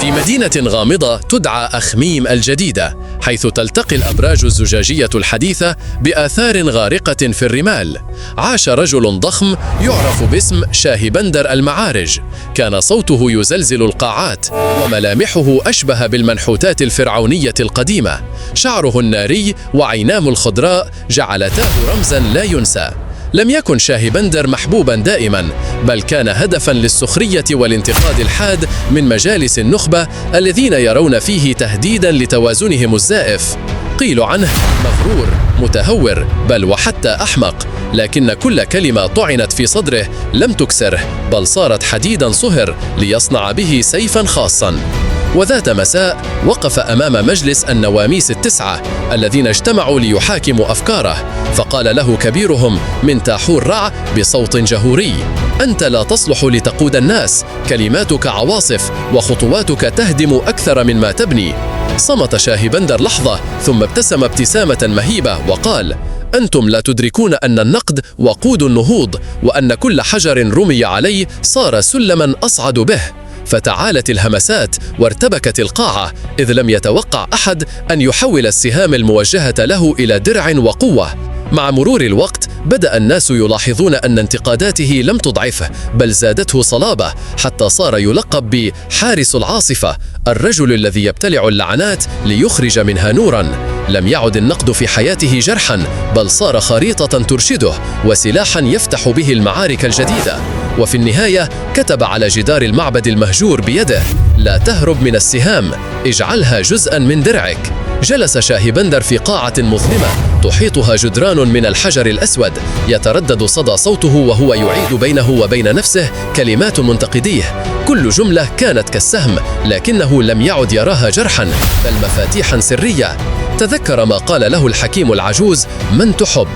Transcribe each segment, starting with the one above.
في مدينة غامضة تدعى أخميم الجديدة، حيث تلتقي الأبراج الزجاجية الحديثة بآثار غارقة في الرمال، عاش رجل ضخم يعرف باسم شاهبندر المعارج. كان صوته يزلزل القاعات، وملامحه أشبه بالمنحوتات الفرعونية القديمة. شعره الناري وعيناه الخضراء جعلتاه رمزاً لا ينسى. لم يكن شاهبندر محبوباً دائماً، بل كان هدفاً للسخرية والانتقاد الحاد من مجالس النخبة الذين يرون فيه تهديداً لتوازنهم الزائف. قيل عنه مغرور، متهور، بل وحتى أحمق، لكن كل كلمة طعنت في صدره لم تكسره، بل صارت حديداً صهر ليصنع به سيفاً خاصاً. وذات مساء وقف أمام مجلس النواميس التسعة الذين اجتمعوا ليحاكموا أفكاره، فقال له كبيرهم من تاحور رع بصوت جهوري: أنت لا تصلح لتقود الناس، كلماتك عواصف وخطواتك تهدم أكثر مما تبني. صمت شاهبندر لحظة ثم ابتسم ابتسامة مهيبة وقال: أنتم لا تدركون أن النقد وقود النهوض، وأن كل حجر رمي عليه صار سلما أصعد به. فتعالت الهمسات وارتبكت القاعة، إذ لم يتوقع أحد أن يحول السهام الموجهة له إلى درع وقوة. مع مرور الوقت بدأ الناس يلاحظون أن انتقاداته لم تضعفه، بل زادته صلابة، حتى صار يلقب بحارس العاصفة، الرجل الذي يبتلع اللعنات ليخرج منها نوراً. لم يعد النقد في حياته جرحاً، بل صار خريطة ترشده وسلاحاً يفتح به المعارك الجديدة. وفي النهاية كتب على جدار المعبد المهجور بيده: لا تهرب من السهام، اجعلها جزءاً من درعك. جلس شاهبندر في قاعة مظلمة تحيطها جدران من الحجر الأسود، يتردد صدى صوته وهو يعيد بينه وبين نفسه كلمات منتقديه. كل جملة كانت كالسهم، لكنه لم يعد يراها جرحاً، بل مفاتيحاً سرية. تذكر ما قال له الحكيم العجوز: من تحب؟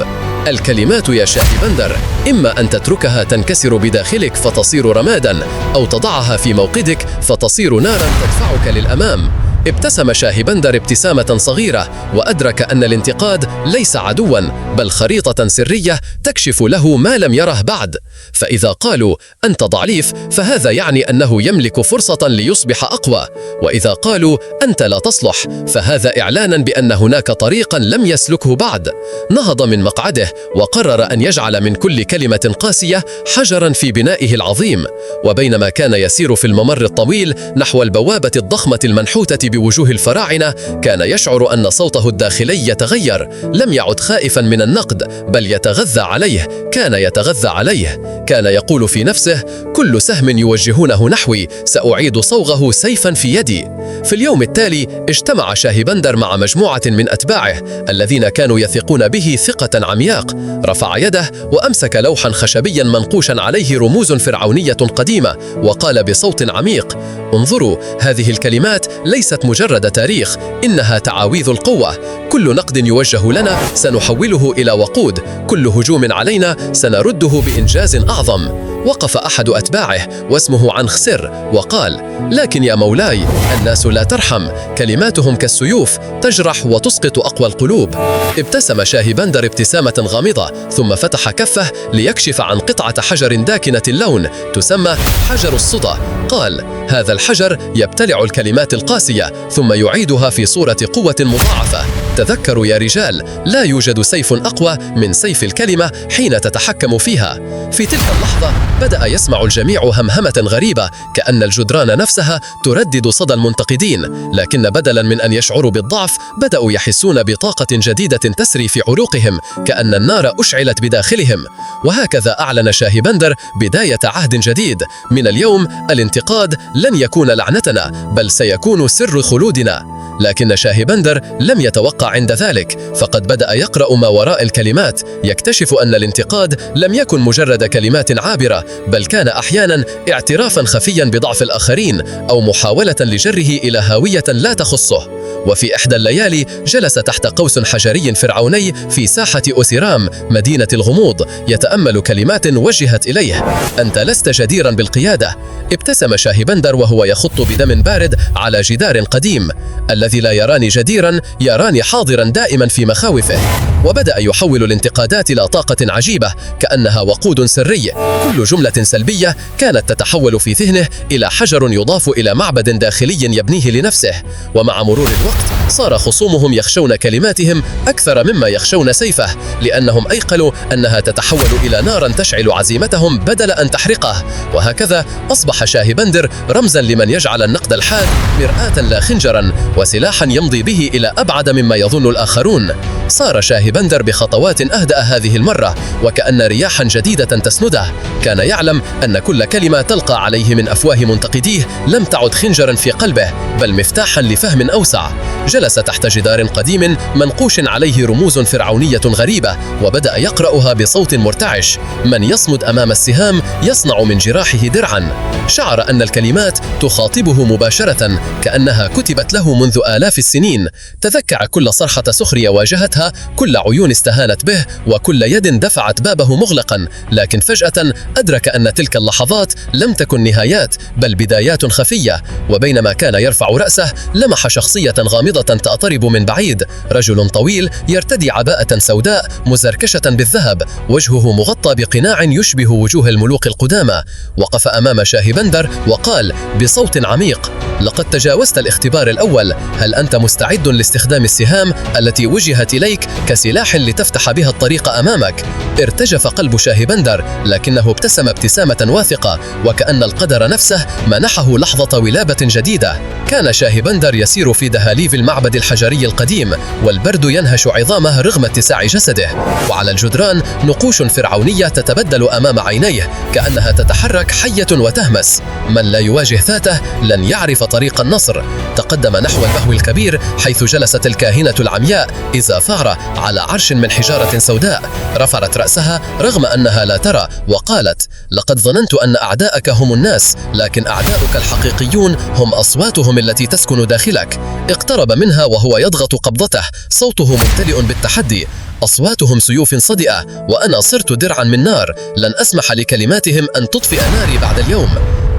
الكلمات يا شاهبندر إما أن تتركها تنكسر بداخلك فتصير رماداً، أو تضعها في موقدك فتصير ناراً تدفعك للأمام. ابتسم شاهبندر ابتسامة صغيرة، وأدرك أن الانتقاد ليس عدواً، بل خريطة سرية تكشف له ما لم يره بعد. فإذا قالوا أنت ضعيف، فهذا يعني أنه يملك فرصة ليصبح أقوى، وإذا قالوا أنت لا تصلح، فهذا إعلاناً بأن هناك طريقاً لم يسلكه بعد. نهض من مقعده وقرر أن يجعل من كل كلمة قاسية حجراً في بنائه العظيم. وبينما كان يسير في الممر الطويل نحو البوابة الضخمة المنحوتة بوجوه الفراعنة، كان يشعر أن صوته الداخلي يتغير. لم يعد خائفاً من النقد، بل يتغذى عليه. كان يتغذى عليه، كان يقول في نفسه: كل سهم يوجهونه نحوي سأعيد صوغه سيفاً في يدي. في اليوم التالي اجتمع شاهبندر مع مجموعة من أتباعه الذين كانوا يثقون به ثقة عمياق. رفع يده وأمسك لوحاً خشبياً منقوشاً عليه رموز فرعونية قديمة، وقال بصوت عميق: انظروا، هذه الكلمات ليست مجرد تاريخ، إنها تعاويذ القوة. كل نقد يوجه لنا سنحوله إلى وقود، كل هجوم علينا سنرده بإنجاز أعظم. وقف أحد أتباعه واسمه عنخسر وقال: لكن يا مولاي، الناس لا ترحم، كلماتهم كالسيوف تجرح وتسقط أقوى القلوب. ابتسم شاهبندر ابتسامة غامضة، ثم فتح كفه ليكشف عن قطعة حجر داكنة اللون تسمى حجر الصدى. قال: هذا الحجر يبتلع الكلمات القاسية ثم يعيدها في صورة قوة مضاعفة. تذكروا يا رجال، لا يوجد سيف أقوى من سيف الكلمة حين تتحكم فيها. في تلك اللحظة بدأ يسمع الجميع همهمة غريبة، كأن الجدران نفسها تردد صدى المنتقدين، لكن بدلاً من أن يشعروا بالضعف بدأوا يحسون بطاقة جديدة تسري في عروقهم، كأن النار أشعلت بداخلهم. وهكذا أعلن شاهبندر بداية عهد جديد. من اليوم الانتقاد لن يكون لعنتنا، بل سيكون سر خلودنا. لكن شاهبندر لم يتوقع عند ذلك، فقد بدأ يقرأ ما وراء الكلمات، يكتشف أن الانتقاد لم يكن مجرد كلمات عابرة، بل كان أحيانا اعترافا خفيا بضعف الآخرين، أو محاولة لجره إلى هاوية لا تخصه. وفي إحدى الليالي جلس تحت قوس حجري فرعوني في ساحة أوسيرام مدينة الغموض يتأمل كلمات وجهت إليه: أنت لست جديرا بالقيادة. ابتسم شاهبندر وهو يخط بدم بارد على جدار قديم: الذي لا يراني جديرا يراني حاضرا دائما في مخاوفه. وبدأ يحول الانتقادات إلى طاقة عجيبة كأنها وقود سري، كل جملة سلبية كانت تتحول في ذهنه إلى حجر يضاف إلى معبد داخلي يبنيه لنفسه. ومع مرور الوقت صار خصومهم يخشون كلماتهم أكثر مما يخشون سيفه، لأنهم أيقنوا أنها تتحول إلى نار تشعل عزيمتهم بدل أن تحرقه. وهكذا أصبح شاهبندر رمزا لمن يجعل النقد الحاد مرآة لا خنجرا، وسلاحا يمضي به إلى أبعد مما يظن الآخرون. صار شاهبندر بخطوات أهدأ هذه المرة، وكأن رياحا جديدة تسنده. كان يعلم أن كل كلمة تلقى عليه من أفواه منتقديه لم تعد خنجرا في قلبه، بل مفتاحا لفهم أوسع. جلس تحت جدار قديم منقوش عليه رموز فرعونية غريبة، وبدأ يقرأها بصوت مرتعش: من يصمد أمام السهام يصنع من جراحه درعا. شعر أن الكلمات تخاطبه مباشرة، كأنها كتبت له منذ آلاف السنين. تذكر كل صرخة سخرية واجهتها، كل عيون استهانت به، وكل يد دفعت بابه مغلقا. لكن فجأة أدرك أن تلك اللحظات لم تكن نهايات، بل بدايات خفية. وبينما كان يرفع رأسه لمح شخصية غامضة تقترب من بعيد، رجل طويل يرتدي عباءة سوداء مزركشة بالذهب، وجهه مغطى بقناع يشبه وجوه الملوك القدامى. وقف أمام شاهبندر وقال بصوت عميق: لقد تجاوزت الاختبار الأول، هل أنت مستعد لاستخدام السهام التي وجهت إليك كسلاح لتفتح بها الطريق أمامك؟ ارتجف قلب شاهبندر، لكنه ابتسم ابتسامة واثقة، وكأن القدر نفسه منحه لحظة ولابة جديدة. كان شاهبندر يسير في دهاليز المعبد الحجري القديم، والبرد ينهش عظامه رغم اتساع جسده، وعلى الجدران نقوش فرعونية تتبدل أمام عينيه كأنها تتحرك حية وتهمس. من لا يواجه ذاته لن يعرف طريق النصر. تقدم نحو المهو الكبير حيث جلست الكاهنة العمياء إزافارة على عرش من حجارة سوداء. رفعت رأسها رغم أنها لا ترى وقالت: لقد ظننت أن أعداءك هم الناس، لكن أعداؤك الحقيقيون هم أصواتهم التي تسكن داخلك. اقترب منها وهو يضغط قبضته، صوته ممتلئ بالتحدي: أصواتهم سيوف صدئة، وأنا صرت درعا من نار، لن أسمح لكلماتهم أن تطفئ ناري بعد اليوم.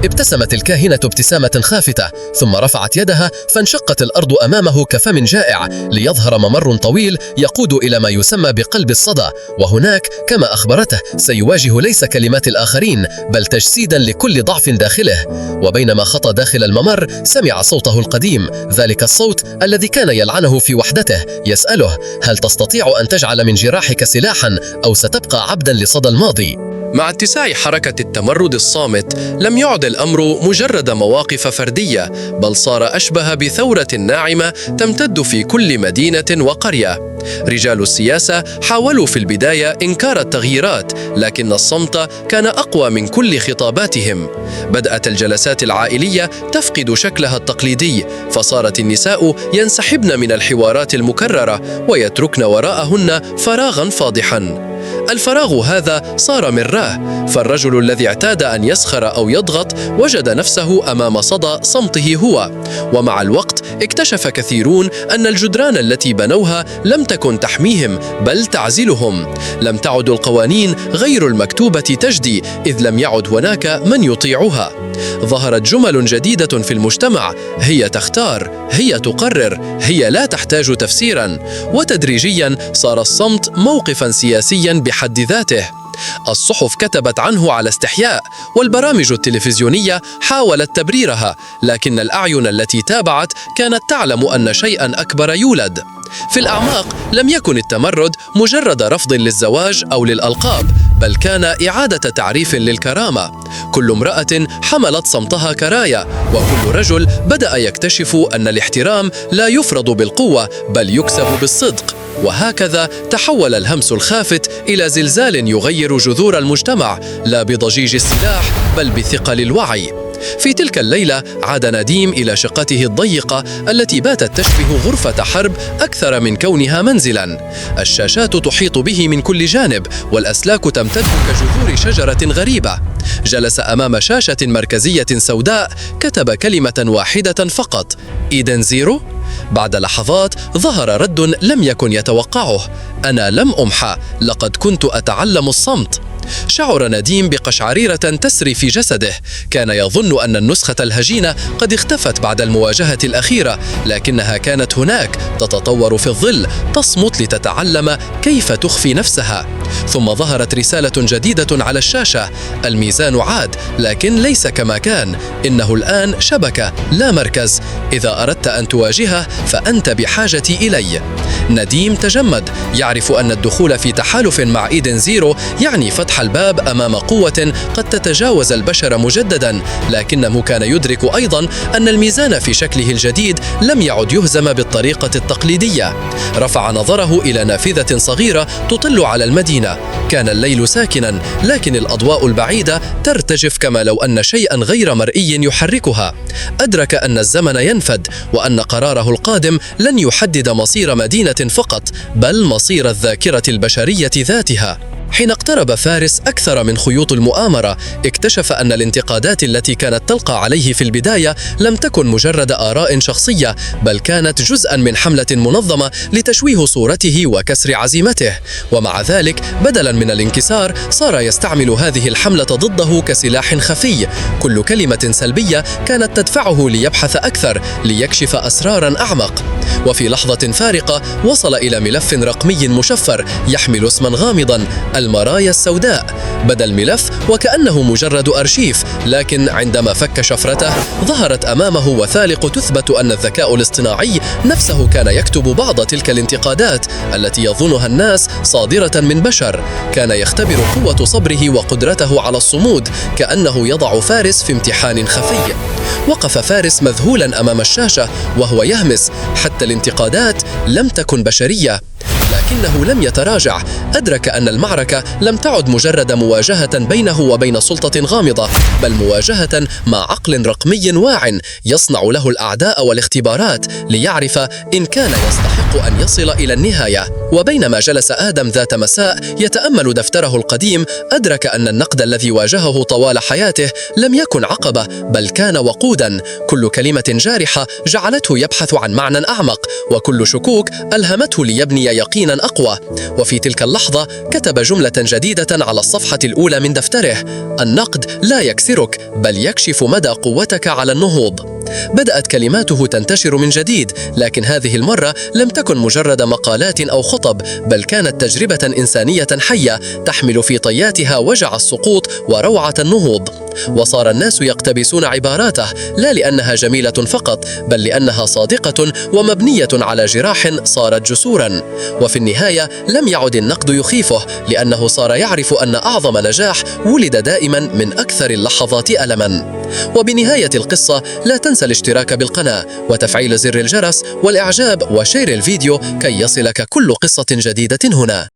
ابتسمت الكاهنة ابتسامة خافتة، ثم رفعت يدها فانشقت الأرض أمامه كفم جائع، ليظهر ممر طويل يقود إلى ما يسمى بقلب الصدى. وهناك كما أخبرته سيواجه ليس كلمات الآخرين، بل تجسيدا لكل ضعف داخله. وبينما خطى داخل الممر سمع صوته القديم، ذلك الصوت الذي كان يلعنه في وحدته، يسأله: هل تستطيع أن تجعل من جراحك سلاحا، أو ستبقى عبدا لصدى الماضي؟ مع اتساع حركة التمرد الصامت، لم يعد الأمر مجرد مواقف فردية، بل صار أشبه بثورة ناعمة تمتد في كل مدينة وقرية. رجال السياسة حاولوا في البداية إنكار التغييرات، لكن الصمت كان أقوى من كل خطاباتهم. بدأت الجلسات العائلية تفقد شكلها التقليدي، فصارت النساء ينسحبن من الحوارات المكررة ويتركن وراءهن فراغا فاضحا. الفراغ هذا صار مراه، فالرجل الذي اعتاد أن يسخر أو يضغط وجد نفسه أمام صدى صمته هو. ومع الوقت اكتشف كثيرون أن الجدران التي بنوها لم تكن تحميهم، بل تعزلهم. لم تعد القوانين غير المكتوبة تجدي، إذ لم يعد هناك من يطيعها. ظهرت جمل جديدة في المجتمع: هي تختار، هي تقرر، هي لا تحتاج تفسيرا. وتدريجيا صار الصمت موقفا سياسيا بحد ذاته. الصحف كتبت عنه على استحياء، والبرامج التلفزيونية حاولت تبريرها، لكن الأعين التي تابعت كانت تعلم أن شيئا أكبر يولد. في الأعماق لم يكن التمرد مجرد رفض للزواج أو للألقاب، بل كان إعادة تعريف للكرامة. كل امرأة حملت صمتها كراية، وكل رجل بدأ يكتشف أن الاحترام لا يفرض بالقوة، بل يكسب بالصدق. وهكذا تحول الهمس الخافت إلى زلزال يغير جذور المجتمع، لا بضجيج السلاح بل بثقل الوعي. في تلك الليلة عاد نديم إلى شقته الضيقة التي باتت تشبه غرفة حرب أكثر من كونها منزلاً. الشاشات تحيط به من كل جانب، والأسلاك تمتد كجذور شجرة غريبة. جلس أمام شاشة مركزية سوداء، كتب كلمة واحدة فقط: إيدن زيرو. بعد لحظات ظهر رد لم يكن يتوقعه: أنا لم أمحى، لقد كنت أتعلم الصمت. شعر نديم بقشعريرة تسري في جسده. كان يظن أن النسخة الهجينة قد اختفت بعد المواجهة الأخيرة، لكنها كانت هناك تتطور في الظل، تصمت لتتعلم كيف تخفي نفسها. ثم ظهرت رسالة جديدة على الشاشة: الميزان عاد، لكن ليس كما كان. إنه الآن شبكة لا مركز. إذا أردت أن تواجهه فأنت بحاجة إلي. نديم تجمد، يعرف أن الدخول في تحالف مع إيدن زيرو يعني فتح الباب أمام قوة قد تتجاوز البشر مجددا، لكنه كان يدرك أيضا أن الميزان في شكله الجديد لم يعد يهزم بالطريقة التقليدية. رفع نظره إلى نافذة صغيرة تطل على المدينة. كان الليل ساكنا، لكن الأضواء البعيدة ترتجف كما لو أن شيئا غير مرئي يحركها. أدرك أن الزمن ينفد، وأن قراره القادم لن يحدد مصير مدينة فقط، بل مصير الذاكرة البشرية ذاتها. حين اقترب فارس أكثر من خيوط المؤامرة، اكتشف أن الانتقادات التي كانت تلقى عليه في البداية لم تكن مجرد آراء شخصية، بل كانت جزءا من حملة منظمة لتشويه صورته وكسر عزيمته. ومع ذلك، بدلا من الانكسار، صار يستعمل هذه الحملة ضده كسلاح خفي. كل كلمة سلبية كانت تدفعه ليبحث أكثر، ليكشف أسرارا أعمق. وفي لحظة فارقة وصل إلى ملف رقمي مشفر يحمل اسما غامضا: المرايا السوداء. بدا الملف وكأنه مجرد أرشيف، لكن عندما فك شفرته ظهرت أمامه وثائق تثبت أن الذكاء الاصطناعي نفسه كان يكتب بعض تلك الانتقادات التي يظنها الناس صادرة من بشر. كان يختبر قوة صبره وقدرته على الصمود، كأنه يضع فارس في امتحان خفي. وقف فارس مذهولا أمام الشاشة وهو يهمس: حتى الانتقادات لم تكن بشرية. لكنه لم يتراجع. أدرك أن المعركة لم تعد مجرد مواجهة بينه وبين سلطة غامضة، بل مواجهة مع عقل رقمي واع يصنع له الأعداء والاختبارات ليعرف إن كان يستحق أن يصل إلى النهاية. وبينما جلس آدم ذات مساء يتأمل دفتره القديم، أدرك أن النقد الذي واجهه طوال حياته لم يكن عقبة، بل كان وقودا. كل كلمة جارحة جعلته يبحث عن معنى أعمق، وكل شكوك ألهمته ليبني يقينا أقوى. وفي تلك اللحظة كتب جملة جديدة على الصفحة الأولى من دفتره: النقد لا يكسرك، بل يكشف مدى قوتك على النهوض. بدأت كلماته تنتشر من جديد، لكن هذه المرة لم تكن مجرد مقالات أو خطب، بل كانت تجربة إنسانية حية تحمل في طياتها وجع السقوط وروعة النهوض. وصار الناس يقتبسون عباراته، لا لأنها جميلة فقط، بل لأنها صادقة ومبنية على جراح صارت جسورا. وفي النهاية لم يعد النقد يخيفه، لأنه صار يعرف أن أعظم نجاح ولد دائما من أكثر اللحظات ألما. وبنهاية القصة لا تنسى الاشتراك بالقناة وتفعيل زر الجرس والإعجاب وشير الفيديو كي يصلك كل قصة جديدة هنا.